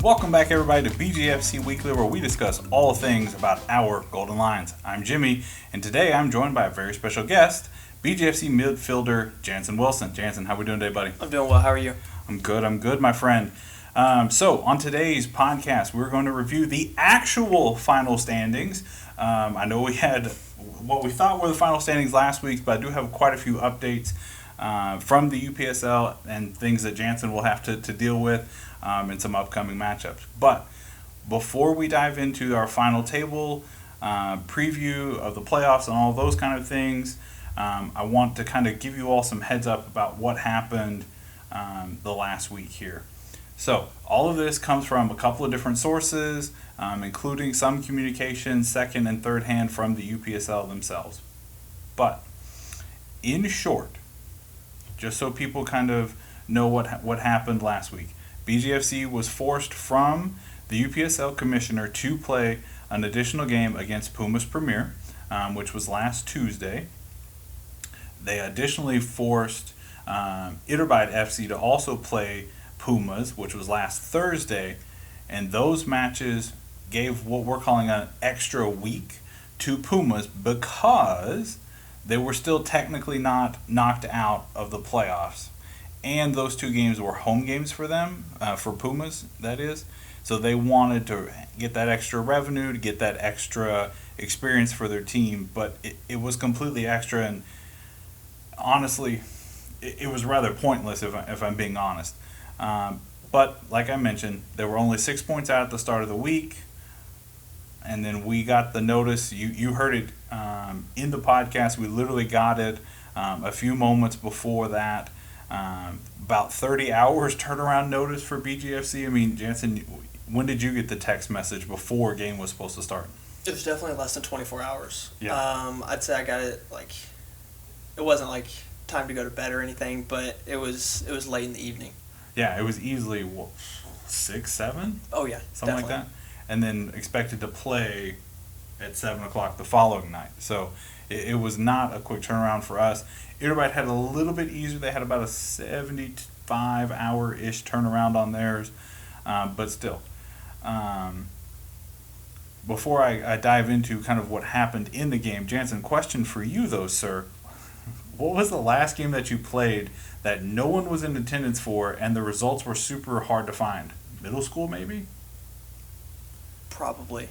Welcome back, everybody, to BGFC Weekly, where we discuss all things about our Golden Lions. I'm Jimmie, and today I'm joined by a very special guest, BGFC Midfielder Jansen Wilson. Jansen, how we doing today, buddy? I'm doing well. How are you? I'm good, my friend. So, on today's podcast, we're going to review the actual final standings. I know we had what we thought were the final standings last week, but I do have quite a few updates from the UPSL and things that Jansen will have to deal with in some upcoming matchups. But before we dive into our final table preview of the playoffs and all those kind of things, I want to kind of give you all some heads up about what happened the last week here. So all of this comes from a couple of different sources, including some communication second and third hand from the UPSL themselves. But in short, just so people kind of know what happened last week, BGFC was forced from the UPSL commissioner to play an additional game against Pumas Premier, which was last Tuesday. They additionally forced Iterbide FC to also play Pumas, which was last Thursday, and those matches gave what we're calling an extra week to Pumas because they were still technically not knocked out of the playoffs. And those two games were home games for them, for Pumas, that is. So they wanted to get that extra revenue, to get that extra experience for their team. But it was completely extra, and honestly, it was rather pointless if I'm being honest. But like I mentioned, there were only 6 points out at the start of the week. And then we got the notice. You heard it in the podcast. We literally got it a few moments before that. About 30 hours turnaround notice for BGFC. I mean, Jansen, when did you get the text message before a game was supposed to start? It was definitely less than 24 hours. Yeah. I'd say I got it it wasn't time to go to bed or anything, but it was late in the evening. Yeah, it was easily 6, 7? Oh yeah, something definitely. like that. And then expected to play at 7 o'clock the following night. So it was not a quick turnaround for us. Iterbide had a little bit easier. They had about a 75-hour-ish turnaround on theirs. But still, before I dive into kind of what happened in the game, Jansen, question for you though, sir. What was the last game that you played that no one was in attendance for and the results were super hard to find? Middle school, maybe? Probably.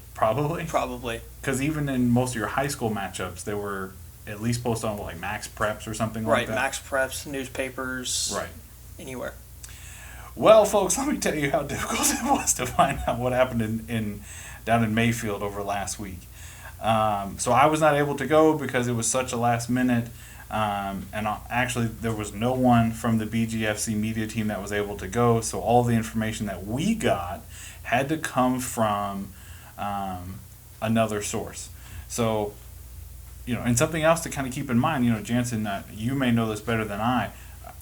Because even in most of your high school matchups, they were at least posted on Max Preps or something like that. Right, Max Preps, newspapers. Right. Anywhere. Well, folks, let me tell you how difficult it was to find out what happened down in Mayfield over last week. So I was not able to go because it was such a last minute. Actually, there was no one from the BGFC media team that was able to go. So all the information that we got had to come from another source. So, and something else to kind of keep in mind, Jansen, you may know this better than I.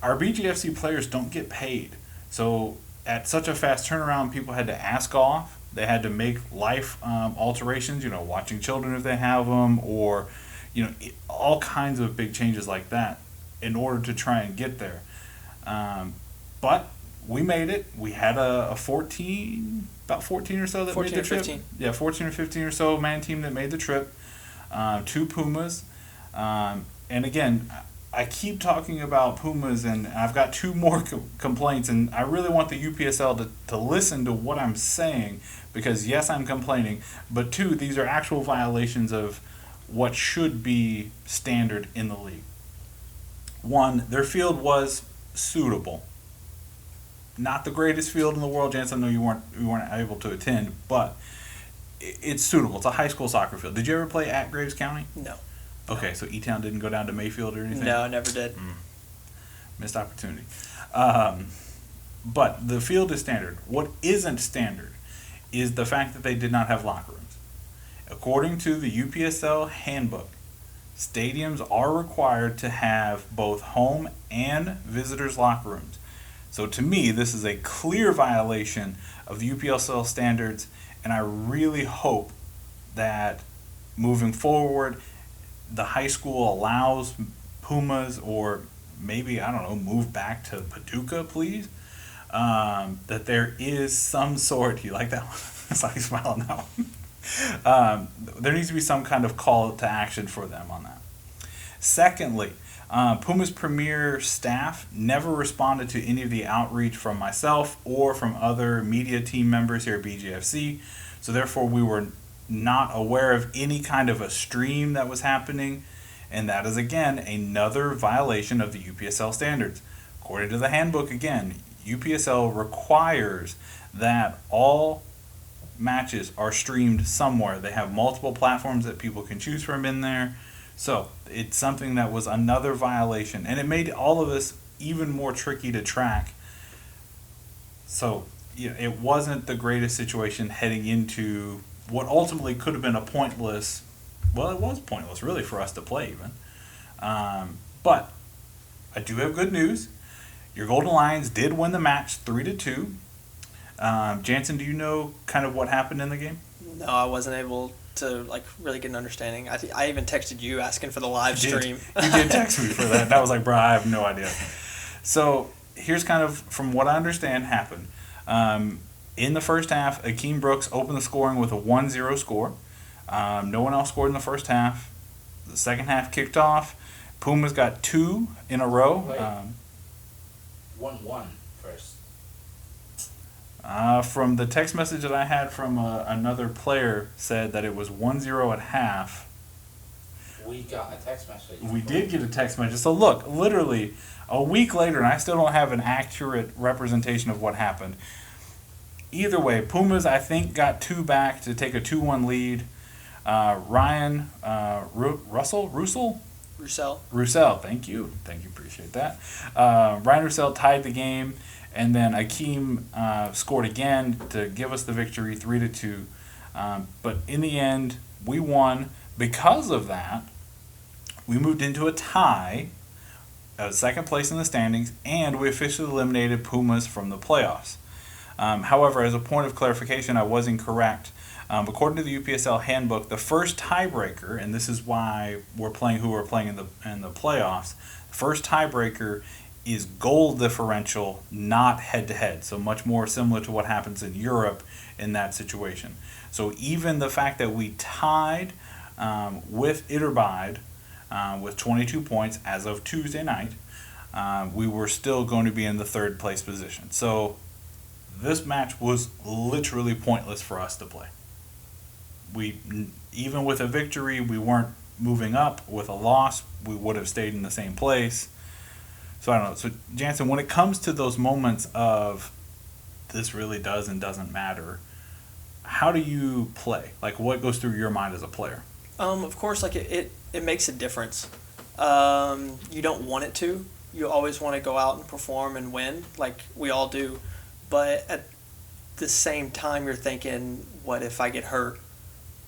Our BGFC players don't get paid. So at such a fast turnaround, people had to ask off. They had to make life alterations, watching children if they have them, or, all kinds of big changes like that in order to try and get there. But we made it. We had about 14 or so that made the trip. 15. Yeah, 14 or 15 or so man team that made the trip to Pumas. And again, I keep talking about Pumas, and I've got two more complaints, and I really want the UPSL to listen to what I'm saying, because yes, I'm complaining, but two, these are actual violations of what should be standard in the league. One, their field was suitable. Not the greatest field in the world, Jansen. I know you weren't able to attend, but it's suitable. It's a high school soccer field. Did you ever play at Graves County? No. Okay, so E-Town didn't go down to Mayfield or anything? No, I never did. Missed opportunity. But the field is standard. What isn't standard is the fact that they did not have locker rooms. According to the UPSL handbook, stadiums are required to have both home and visitors' locker rooms. So to me, this is a clear violation of the UPSL standards, and I really hope that moving forward, the high school allows Pumas, or maybe, move back to Paducah, please, that there is some sort. You like that one? I saw you smile on that one. There needs to be some kind of call to action for them on that. Secondly, Puma's premier staff never responded to any of the outreach from myself or from other media team members here at BGFC. So therefore, we were not aware of any kind of a stream that was happening. And that is, again, another violation of the UPSL standards. According to the handbook, again, UPSL requires that all matches are streamed somewhere. They have multiple platforms that people can choose from in there. So it's something that was another violation, and it made all of this even more tricky to track. So it wasn't the greatest situation heading into what ultimately could have been a pointless, well, it was pointless really for us to play even. But I do have good news. Your Golden Lions did win the match 3-2. Jansen, do you know kind of what happened in the game? No, I wasn't able to really get an understanding. I even texted you asking for the live stream. You did text me for that. And I was like, bro, I have no idea. So here's kind of, from what I understand, happened. In the first half, Akeem Brooks opened the scoring with a 1-0 score. No one else scored in the first half. The second half kicked off. Pumas got 2 in a row. 1-1 first. From the text message that I had from another player said that it was 1-0 at half. We got a text message. We did get a text message. So look, literally a week later, and I still don't have an accurate representation of what happened. Either way, Pumas, I think, got 2 back to take a 2-1 lead. Ryan Roussel, thank you, appreciate that. Ryan Roussel tied the game, and then Akeem scored again to give us the victory, 3-2. But in the end, we won. Because of that, we moved into a tie, second place in the standings, and we officially eliminated Pumas from the playoffs. However, as a point of clarification, I was incorrect. According to the UPSL handbook, the first tiebreaker, and this is why we're playing who we're playing in the playoffs, the first tiebreaker is goal differential, not head-to-head. So much more similar to what happens in Europe in that situation. So even the fact that we tied with Iterbide with 22 points as of Tuesday night, we were still going to be in the third place position. So this match was literally pointless for us to play. Even with a victory, we weren't moving up. With a loss, we would have stayed in the same place. So I don't know. So Jansen, when it comes to those moments of this really does and doesn't matter, how do you play? What goes through your mind as a player? Of course, it makes a difference. You don't want it to. You always want to go out and perform and win, like we all do. But at the same time, you're thinking, what if I get hurt?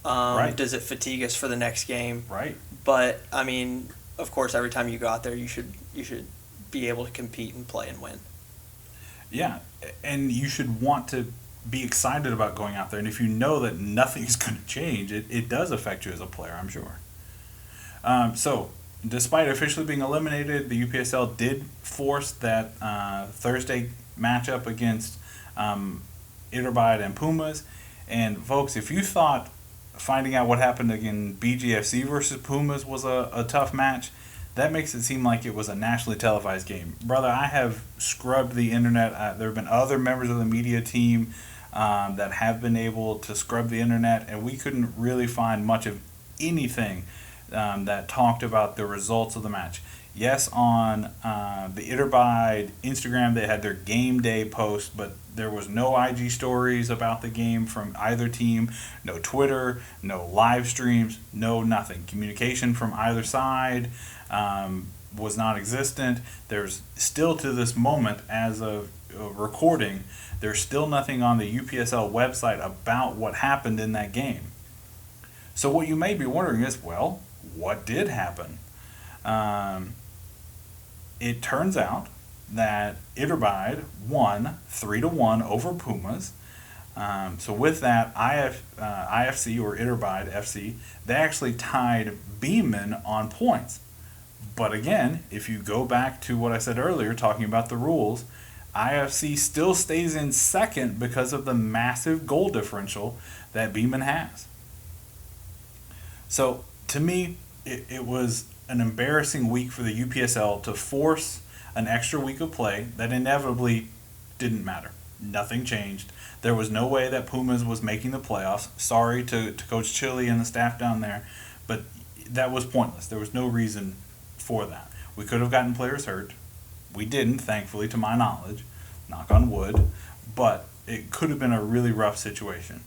Right. Does it fatigue us for the next game? Right. But I mean, of course, every time you go out there, you should be able to compete and play and win. Yeah, and you should want to be excited about going out there. And if you know that nothing's going to change, it does affect you as a player, I'm sure. So, despite officially being eliminated, the UPSL did force that Thursday matchup against Iterbide and Pumas. And folks, if you thought finding out what happened in BGFC versus Pumas was a tough match, that makes it seem like it was a nationally televised game. Brother, I have scrubbed the internet. There have been other members of the media team that have been able to scrub the internet, and we couldn't really find much of anything that talked about the results of the match. Yes, on the Iterbide Instagram, they had their game day post, but there was no IG stories about the game from either team, no Twitter, no live streams, no nothing. Communication from either side was non-existent. There's still, to this moment, as of recording, there's still nothing on the UPSL website about what happened in that game. So what you may be wondering is, well, what did happen? It turns out that Iterbide won 3-1 over Pumas. So with that, IFC, or Iterbide FC, they actually tied Beeman on points. But again, if you go back to what I said earlier, talking about the rules, IFC still stays in second because of the massive goal differential that Beeman has. So, to me, it was an embarrassing week for the UPSL to force an extra week of play that inevitably didn't matter. Nothing changed. There was no way that Pumas was making the playoffs. Sorry to Coach Chili and the staff down there, but that was pointless. There was no reason for that. We could have gotten players hurt. We didn't, thankfully, to my knowledge. Knock on wood. But it could have been a really rough situation.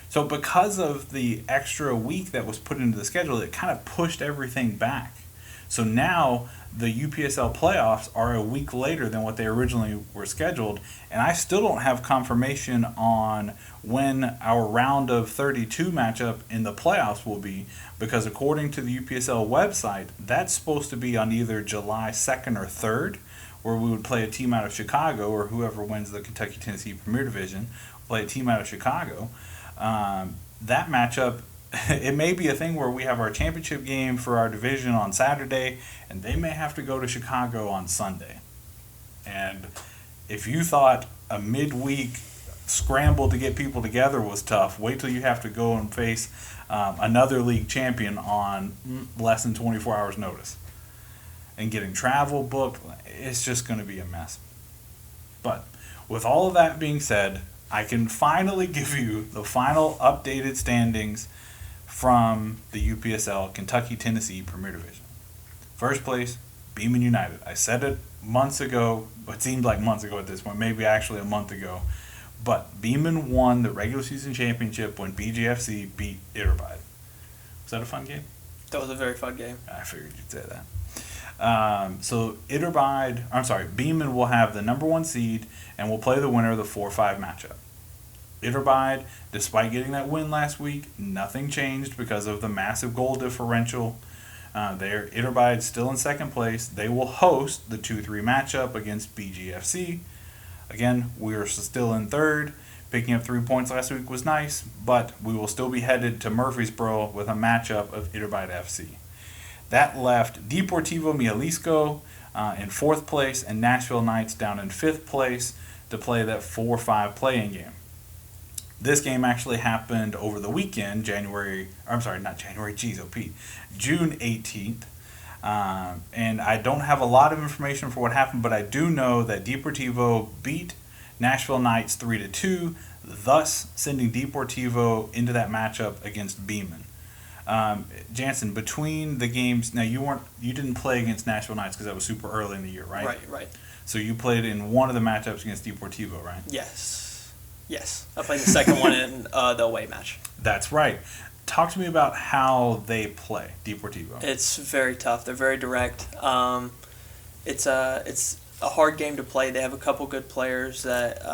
So because of the extra week that was put into the schedule, it kind of pushed everything back. So now the UPSL playoffs are a week later than what they originally were scheduled, and I still don't have confirmation on when our round of 32 matchup in the playoffs will be, because according to the UPSL website, that's supposed to be on either July 2nd or 3rd, where we would play a team out of Chicago, or whoever wins the Kentucky-Tennessee Premier Division, play a team out of Chicago. That matchup, it may be a thing where we have our championship game for our division on Saturday, and they may have to go to Chicago on Sunday. And if you thought a midweek scramble to get people together was tough, wait till you have to go and face another league champion on less than 24 hours notice. And getting travel booked, it's just going to be a mess. But with all of that being said, I can finally give you the final updated standings from the UPSL Kentucky-Tennessee Premier Division. First place, Beeman United. I said it months ago, but it seemed like months ago at this point, maybe actually a month ago. But Beeman won the regular season championship when BGFC beat Iterbide. Was that a fun game? That was a very fun game. I figured you'd say that. So Beeman will have the number 1 seed and will play the winner of the 4-5 matchup. Iterbide, despite getting that win last week, nothing changed because of the massive goal differential. Iterbide still in second place. They will host the 2-3 matchup against BGFC. Again, we are still in third. Picking up 3 points last week was nice, but we will still be headed to Murfreesboro with a matchup of Iterbide FC. That left Deportivo Jalisco in 4th place and Nashville Knights down in 5th place to play that 4-5 play-in game. This game actually happened over the weekend, June 18th. And I don't have a lot of information for what happened, but I do know that Deportivo beat Nashville Knights 3-2, thus sending Deportivo into that matchup against Beeman. Jansen, between the games, now you didn't play against Nashville Knights because that was super early in the year, right? Right. So you played in one of the matchups against Deportivo, right? Yes. I played the second one in the away match. That's right. Talk to me about how they play, Deportivo. It's very tough. They're very direct. It's a hard game to play. They have a couple good players that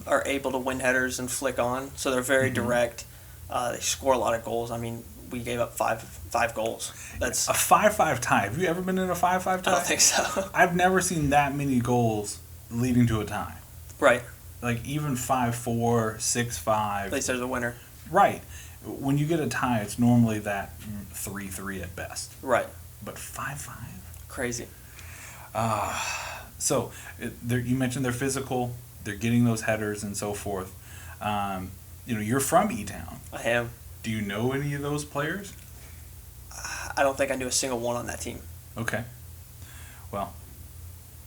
are able to win headers and flick on, so they're very direct. They score a lot of goals. I mean, we gave up five goals. That's a 5-5 tie. Have you ever been in a 5-5 tie? I don't think so. I've never seen that many goals leading to a tie. Right. Like even 5-4, 6-5. At least there's a winner. Right. When you get a tie, it's normally that 3-3 at best. Right. But 5-5? Crazy. So you mentioned they're physical. They're getting those headers and so forth. You're from E-Town. I am. Do you know any of those players? I don't think I knew a single one on that team. Okay. Well,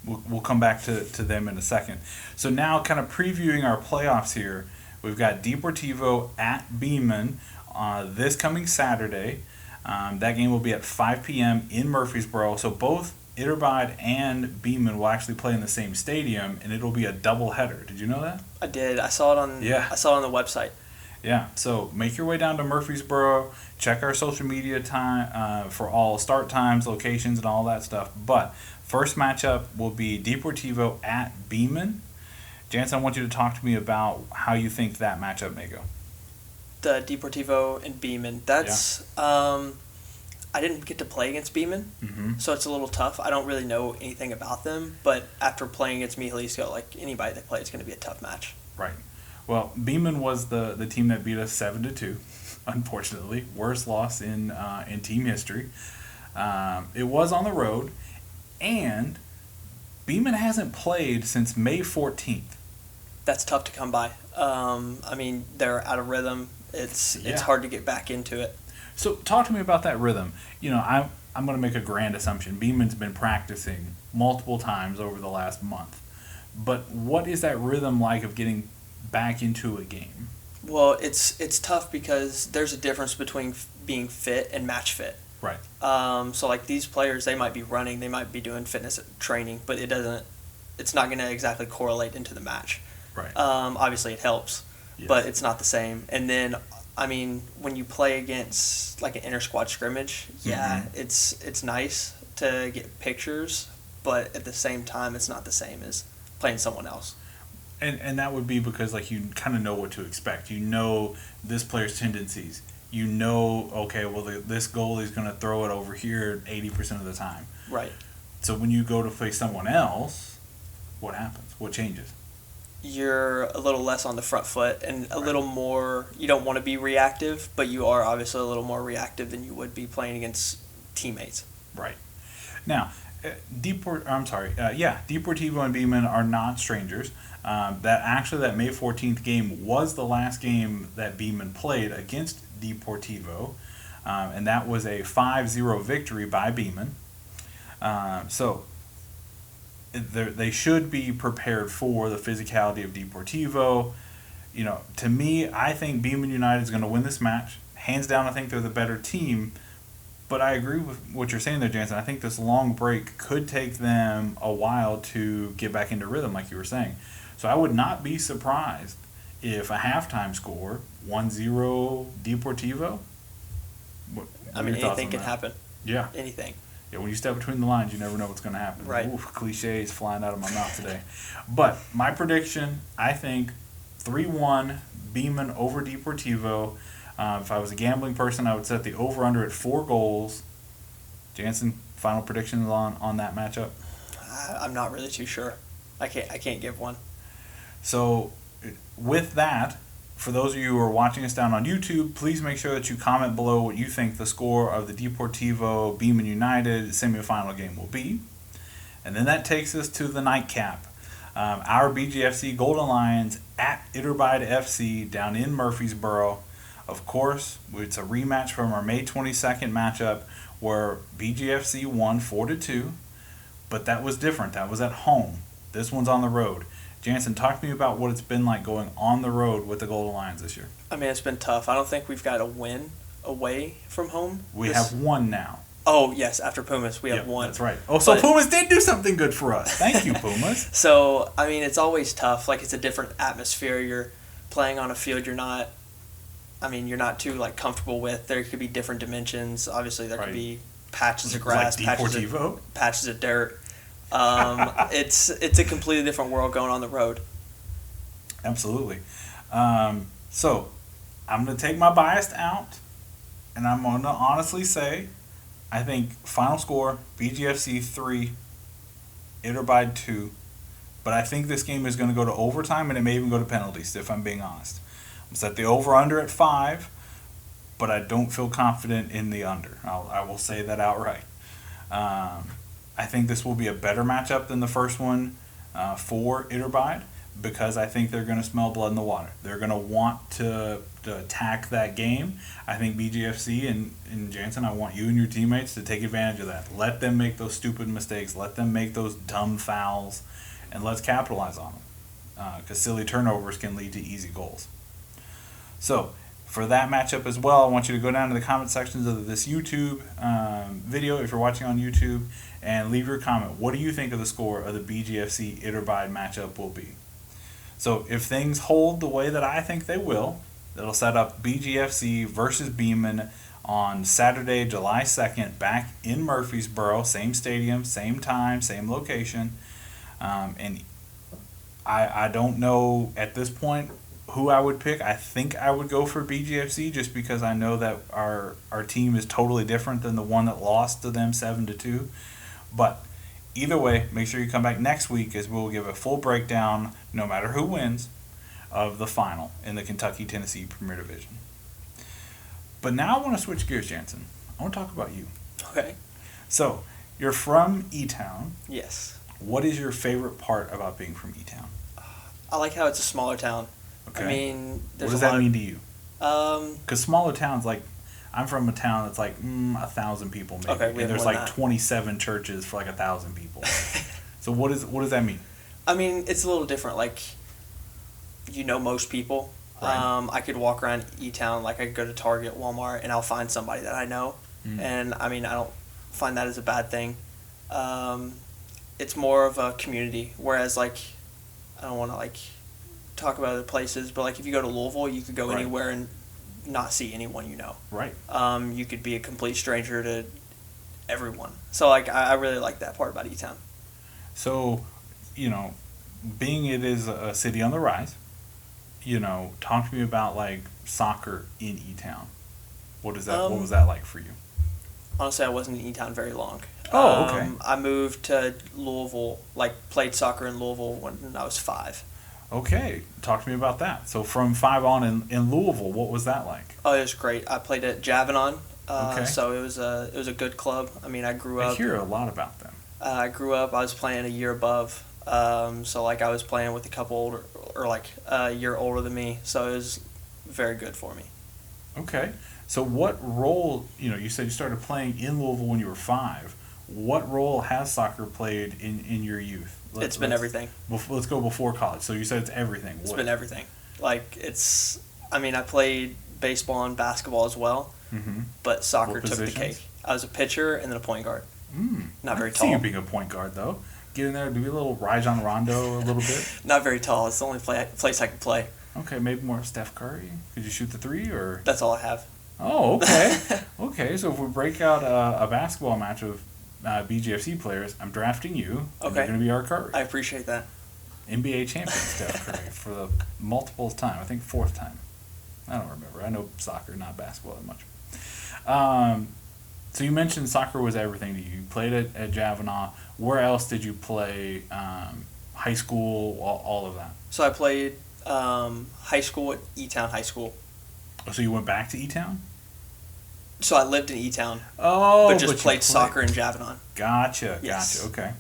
we'll come back to them in a second. So now kind of previewing our playoffs here, we've got Deportivo at Beeman this coming Saturday. That game will be at 5 p.m. in Murfreesboro. So both Iterbide and Beeman will actually play in the same stadium, and it'll be a double header. Did you know that? I did. I saw it on. Yeah. I saw it on the website. Yeah. So make your way down to Murfreesboro. Check our social media time for all start times, locations, and all that stuff. But first matchup will be Deportivo at Beeman. Jansen, I want you to talk to me about how you think that matchup may go. The Deportivo and Beeman. That's I didn't get to play against Beeman, so it's a little tough. I don't really know anything about them, but after playing against Jalisco, like anybody that plays, it's going to be a tough match. Right. Well, Beeman was the team that beat us 7-2. Unfortunately, worst loss in team history. It was on the road, and Beeman hasn't played since May 14th. That's tough to come by. I mean, they're out of rhythm. It's hard to get back into it. So talk to me about that rhythm. You know, I'm going to make a grand assumption. Beeman's been practicing multiple times over the last month. But what is that rhythm like of getting back into a game? Well, it's tough because there's a difference between being fit and match fit. Right. So like these players, they might be running, they might be doing fitness training, but it's not going to exactly correlate into the match. Right. Obviously it helps, Yes. but it's not the same. And then, I mean, when you play against like an inter-squad scrimmage, it's nice to get pictures, but at the same time, it's not the same as playing someone else. And that would be because like you kind of know what to expect. You know this player's tendencies. You know, okay, well this goalie's going to throw it over here 80% of the time. Right. So when you go to play someone else, what happens? What changes? You're a little less on the front foot and a little more, you don't want to be reactive, but you are obviously a little more reactive than you would be playing against teammates. Right. Now, Deportivo and Beeman are not strangers. That May 14th game was the last game that Beeman played against Deportivo, and that was a 5-0 victory by Beeman. So they should be prepared for the physicality of Deportivo. You know, to me, I think Beeman United is going to win this match. Hands down, I think they're the better team. But I agree with what you're saying there, Jansen. I think this long break could take them a while to get back into rhythm, like you were saying. So I would not be surprised if a halftime score, 1-0 Deportivo. I mean, anything can happen. Yeah. Anything. Yeah, when you step between the lines, you never know what's going to happen. Right. Oof, cliches flying out of my mouth today. But my prediction, I think 3-1 Beeman over Deportivo. If I was a gambling person, I would set the over-under at 4 goals. Jansen, final predictions on that matchup? I'm not really too sure. I can't give one. So with that, for those of you who are watching us down on YouTube, please make sure that you comment below what you think the score of the Deportivo Beeman United semifinal game will be. And then that takes us to the nightcap. Our BGFC Golden Lions at Iterbide FC down in Murfreesboro. Of course, it's a rematch from our May 22nd matchup where BGFC won 4-2, but that was different. That was at home. This one's on the road. Jansen, talk to me about what it's been like going on the road with the Golden Lions this year. I mean, it's been tough. I don't think we've got a win away from home. We have one now. Oh, yes, after Pumas, we have one. That's right. Oh, so Pumas did do something good for us. Thank you, Pumas. So, I mean, it's always tough. Like, it's a different atmosphere. You're playing on a field you're not too, like, comfortable with. There could be different dimensions. Obviously, there could be patches of grass, like patches of dirt. It's a completely different world going on the road. Absolutely. So I'm going to take my bias out, and I'm going to honestly say I think final score BGFC 3, Iterbide 2, but I think this game is going to go to overtime, and it may even go to penalties, if I'm being honest. I'm set the over-under at 5, but I don't feel confident in the under. I will say that outright. I think this will be a better matchup than the first one for Iterbide because I think they're going to smell blood in the water. They're going to want to attack that game. I think BGFC and Jansen, I want you and your teammates to take advantage of that. Let them make those stupid mistakes. Let them make those dumb fouls, and let's capitalize on them because silly turnovers can lead to easy goals. So for that matchup as well, I want you to go down to the comment sections of this YouTube video, if you're watching on YouTube, and leave your comment. What do you think of the score of the BGFC Iterbide matchup will be? So if things hold the way that I think they will, it'll set up BGFC versus Beeman on Saturday, July 2nd, back in Murfreesboro, same stadium, same time, same location. And I don't know at this point who I would pick. I think I would go for BGFC just because I know that our team is totally different than the one that lost to them 7-2. But either way, make sure you come back next week as we'll give a full breakdown, no matter who wins, of the final in the Kentucky-Tennessee Premier Division. But now I want to switch gears, Jansen. I want to talk about you. Okay. So, you're from E-Town. Yes. What is your favorite part about being from E-Town? I like how it's a smaller town. Okay. I mean, What there's does a lot that mean to you? of, Because smaller towns, like, I'm from a town that's like 1,000 people maybe, Okay, we and have there's more than like that. 27 churches for like 1,000 people. So what does that mean? I mean, it's a little different. Like, you know most people. Right. I could walk around E-Town, like I could go to Target, Walmart, and I'll find somebody that I know. Mm. And I mean, I don't find that as a bad thing. It's more of a community. Whereas, like, I don't want to like talk about other places, but like if you go to Louisville, you could go Right. anywhere and not see anyone you know. Right. You could be a complete stranger to everyone. So like I really like that part about E-Town. So, being it is a city on the rise, talk to me about like soccer in E-Town. What is that? What was that like for you? Honestly, I wasn't in E-Town very long. Oh, okay. I moved to Louisville, like played soccer in Louisville when I was 5. Okay, talk to me about that. So from 5 on in Louisville, what was that like? Oh, it was great. I played at Javanon, Okay. so it was a good club. I mean, I grew I up. hear a lot about them. I grew up. I was playing a year above. So like I was playing with a couple older, or like a year older than me. So it was very good for me. Okay. So what role, you said you started playing in Louisville when you were 5. What role has soccer played in your youth? It's been everything. Let's go before college. So you said it's everything. It's been everything. Like I mean, I played baseball and basketball as well, Mm-hmm. but soccer What took the positions? cake. I was a pitcher and then a point guard. Not very I see you tall. being a point guard, though. Get in there, do a little Rajon Rondo a little bit. Not very tall. It's the only place I can play. Okay, maybe more Steph Curry. Could you shoot the 3 or? That's all I have. Oh, okay. Okay, so if we break out a basketball match of BGFC players, I'm drafting you. And Okay. You're going to be our Curry. I appreciate that. NBA champion Steph Curry for the multiple time. I think 4th time. I don't remember. I know soccer, not basketball that much. So you mentioned soccer was everything to you. You played at Javanaugh. Where else did you play? High school, all of that. So I played high school at E-Town High School. Oh, so you went back to E-Town? So I lived in E-Town, Oh, but just you played soccer in Javanon. Gotcha, Yes. gotcha. Okay.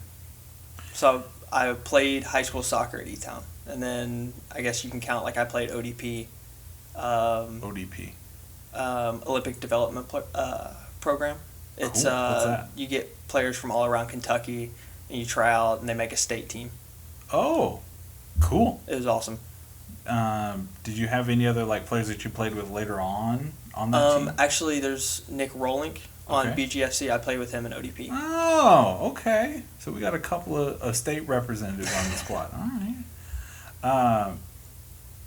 So I played high school soccer at E-Town. And then I guess you can count, like I played ODP. ODP. Olympic Development Program. It's Cool. What's that? You get players from all around Kentucky, and you try out, and they make a state team. Oh, cool. It was awesome. Did you have any other like players that you played with later on that team? Actually, there's Nick Rolink on Okay. BGFC. I played with him in ODP. Oh, okay. So we got a couple of state representatives on the squad. All right.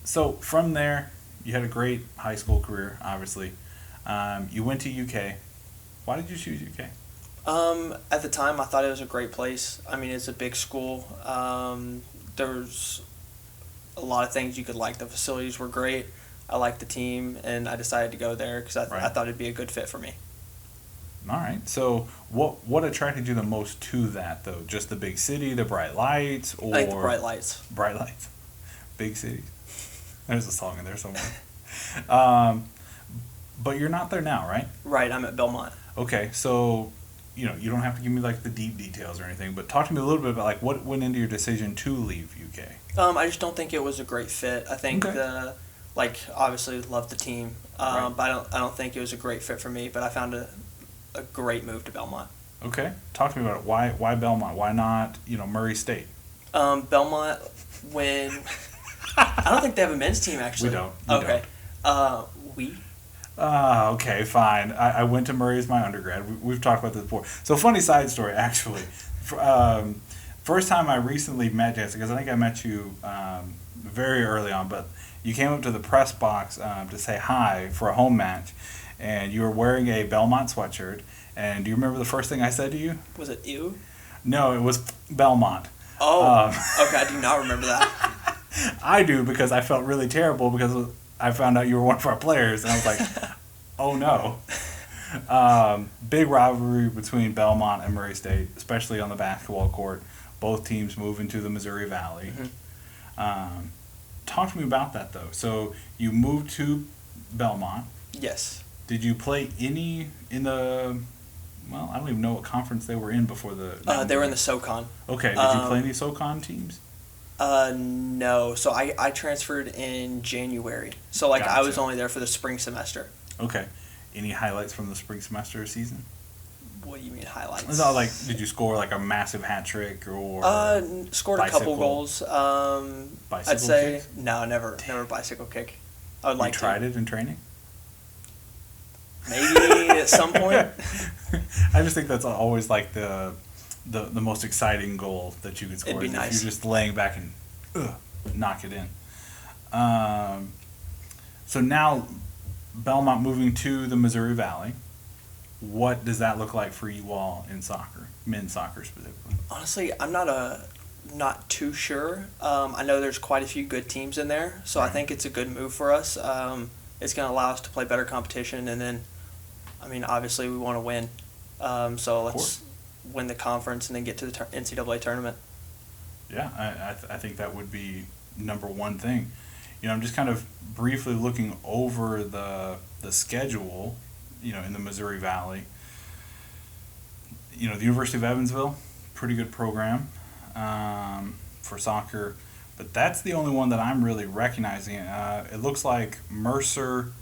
So from there, you had a great high school career, obviously. You went to UK. Why did you choose UK? At the time, I thought it was a great place. I mean, it's a big school. There's a lot of things you could like. The facilities were great. I liked the team, and I decided to go there because I Right. thought it'd be a good fit for me. All right. So what attracted you the most to that, though? Just the big city, the bright lights, or I like the bright lights. Bright lights, big cities. There's a song in there somewhere. But you're not there now, right? Right, I'm at Belmont. Okay. So you don't have to give me like the deep details or anything, but talk to me a little bit about like what went into your decision to leave UK. I just don't think it was a great fit. I think Okay. obviously loved the team, Right. but I don't think it was a great fit for me. But I found a great move to Belmont. Okay. Talk to me about it. Why Belmont? Why not Murray State? Belmont, when I don't think they have a men's team actually. We don't. We Okay. We. Okay, fine. I went to Murray as my undergrad. We've talked about this before. So, funny side story, actually. First time I recently met Jansen, because I think I met you very early on, but you came up to the press box to say hi for a home match, and you were wearing a Belmont sweatshirt. And do you remember the first thing I said to you? Was it you? No, it was Belmont. Oh, okay. I do not remember that. I do, because I felt really terrible because I found out you were one of our players, and I was like, oh no. Big rivalry between Belmont and Murray State, especially on the basketball court. Both teams move into the Missouri Valley. Mm-hmm. Talk to me about that, though. So you moved to Belmont. Yes. Did you play any in the well, I don't even know what conference they were in before the. They were in the SoCon. Okay, did you play any SoCon teams? No. So I transferred in January. So like I was Gotcha. only there for the spring semester. Okay. Any highlights from the spring semester season? What do you mean highlights? It's not like, did you score like a massive hat trick or? Scored a couple bicycle? goals. Bicycle I'd say kicks? no, never bicycle kick. I would like You tried it in training? Maybe at some point. I just think that's always like the most exciting goal that you could score. It'd be If nice. you're just laying back and knock it in. So now Belmont moving to the Missouri Valley. What does that look like for you all in soccer, men's soccer specifically? Honestly, I'm not too sure. I know there's quite a few good teams in there, so I Right. think it's a good move for us. It's going to allow us to play better competition, and then, I mean, obviously we want to win. So let's win the conference and then get to the NCAA tournament. Yeah, I think that would be number one thing. You know, I'm just kind of briefly looking over the schedule, you know, in the Missouri Valley. You know, the University of Evansville, pretty good program for soccer, but that's the only one that I'm really recognizing. It looks like Mercer,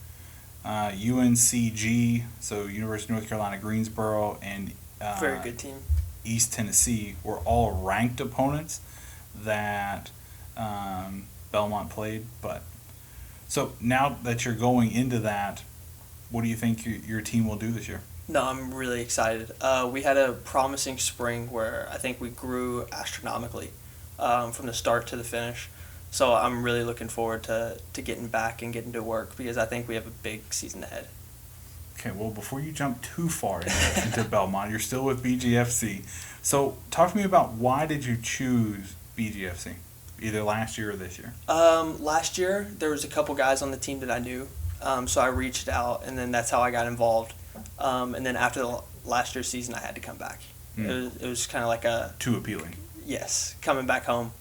UNCG, so University of North Carolina, Greensboro, and Very good team. East Tennessee were all ranked opponents that Belmont played. But so now that you're going into that, what do you think your team will do this year? No, I'm really excited. We had a promising spring where I think we grew astronomically from the start to the finish. So I'm really looking forward to getting back and getting to work because I think we have a big season ahead. Okay, well, before you jump too far into Belmont, you're still with BGFC. So talk to me about why did you choose BGFC, either last year or this year? Last year, there was a couple guys on the team that I knew, so I reached out, and then that's how I got involved. And then after the last year's season, I had to come back. It was kind of like Too appealing. yes, coming back home.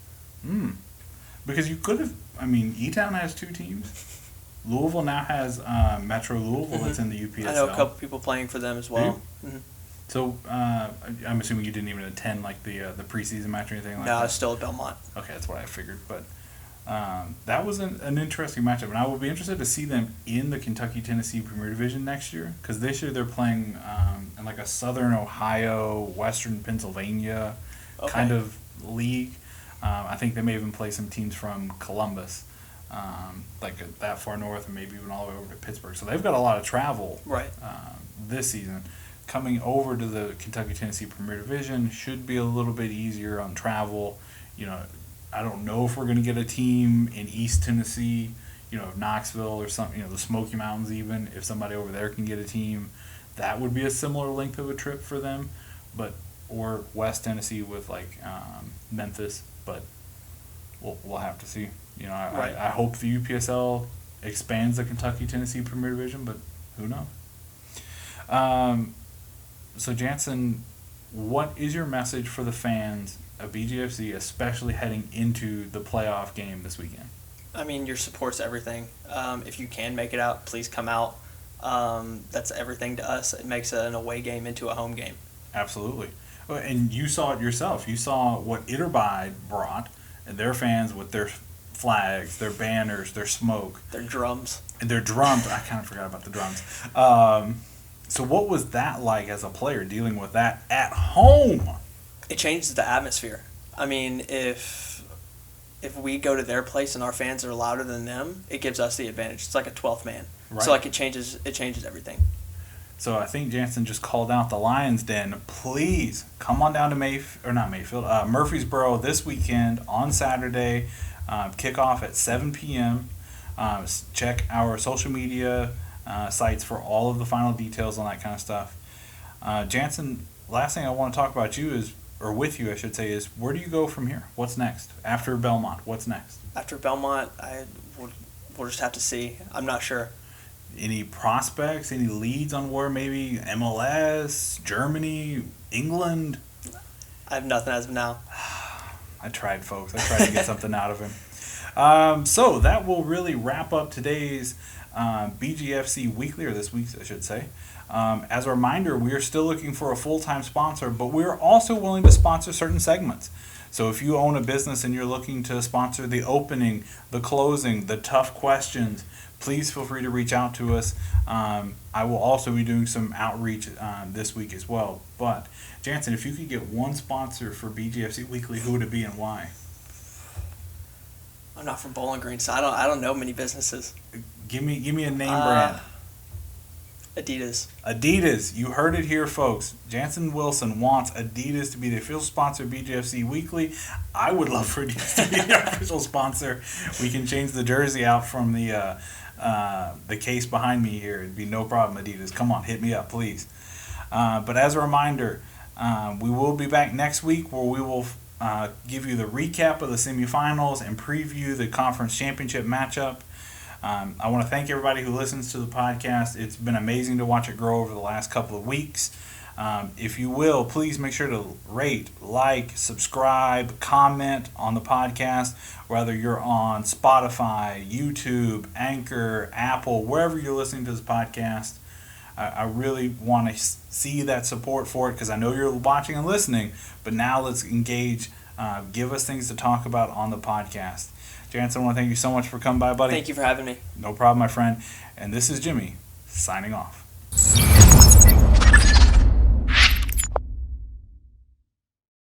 Because you could have, I mean, E-Town has two teams. Louisville now has Metro Louisville that's in the UPSL. I know a couple people playing for them as well. So I'm assuming you didn't even attend like the preseason match or anything like that? No, I was still at Belmont. Okay, that's what I figured. But that was an interesting matchup. And I will be interested to see them in the Kentucky-Tennessee Premier Division next year. Because this year they're playing in like a Southern Ohio, Western Pennsylvania kind of league. I think they may even play some teams from Columbus, like that far north, and maybe even all the way over to Pittsburgh. So they've got a lot of travel this season. Coming over to the Kentucky-Tennessee Premier Division should be a little bit easier on travel. You know, I don't know if we're going to get a team in East Tennessee, you know, Knoxville or something, you know, the Smoky Mountains even. If somebody over there can get a team, that would be a similar length of a trip for them. But or West Tennessee with like Memphis, but we'll have to see. You know, I hope the UPSL expands the Kentucky-Tennessee Premier Division, but who knows? So Jansen, what is your message for the fans of BGFC, especially heading into the playoff game this weekend? I mean, your support's everything. If you can make it out, please come out. That's everything to us. It makes an away game into a home game. Absolutely. And you saw it yourself. You saw what Iterbide brought, and their fans with their flags, their banners, their smoke. Their drums. And their drums. I kind of forgot about the drums. So what was that like as a player, dealing with that at home? It changes the atmosphere. I mean, if we go to their place and our fans are louder than them, it gives us the advantage. It's like a 12th man. Right. So like it changes everything. So I think Jansen just called out the Lions Den. Please come on down to Murfreesboro this weekend on Saturday. Kickoff at 7 p.m. Check our social media sites for all of the final details on that kind of stuff. Jansen, last thing I want to talk about with you, I should say, is where do you go from here? What's next? After Belmont, what's next? After Belmont, we'll just have to see. I'm not sure. Any prospects, any leads on where maybe MLS, Germany, England? I have nothing as of now. I tried, folks. I tried to get something out of him. So that will really wrap up today's BGFC Weekly, or this week's, I should say. As a reminder, we are still looking for a full-time sponsor, but we're also willing to sponsor certain segments. So if you own a business and you're looking to sponsor the opening, the closing, the tough questions, please feel free to reach out to us. I will also be doing some outreach this week as well. But Jansen, if you could get one sponsor for BGFC Weekly, who would it be and why? I'm not from Bowling Green, so I don't know many businesses. Give me a name brand. Adidas. Adidas. You heard it here, folks. Jansen Wilson wants Adidas to be the official sponsor of BGFC Weekly. I would love for Adidas to be the official sponsor. We can change the jersey out from the case behind me here. It'd be no problem, Adidas. Come on, hit me up, please. But as a reminder, we will be back next week where we will give you the recap of the semifinals and preview the conference championship matchup. I want to thank everybody who listens to the podcast. It's been amazing to watch it grow over the last couple of weeks. If you will, please make sure to rate, like, subscribe, comment on the podcast, whether you're on Spotify, YouTube, Anchor, Apple, wherever you're listening to this podcast. I really want to see that support for it because I know you're watching and listening, but now let's engage. Give us things to talk about on the podcast. Jansen, I want to thank you so much for coming by, buddy. Thank you for having me. No problem, my friend. And this is Jimmie, signing off.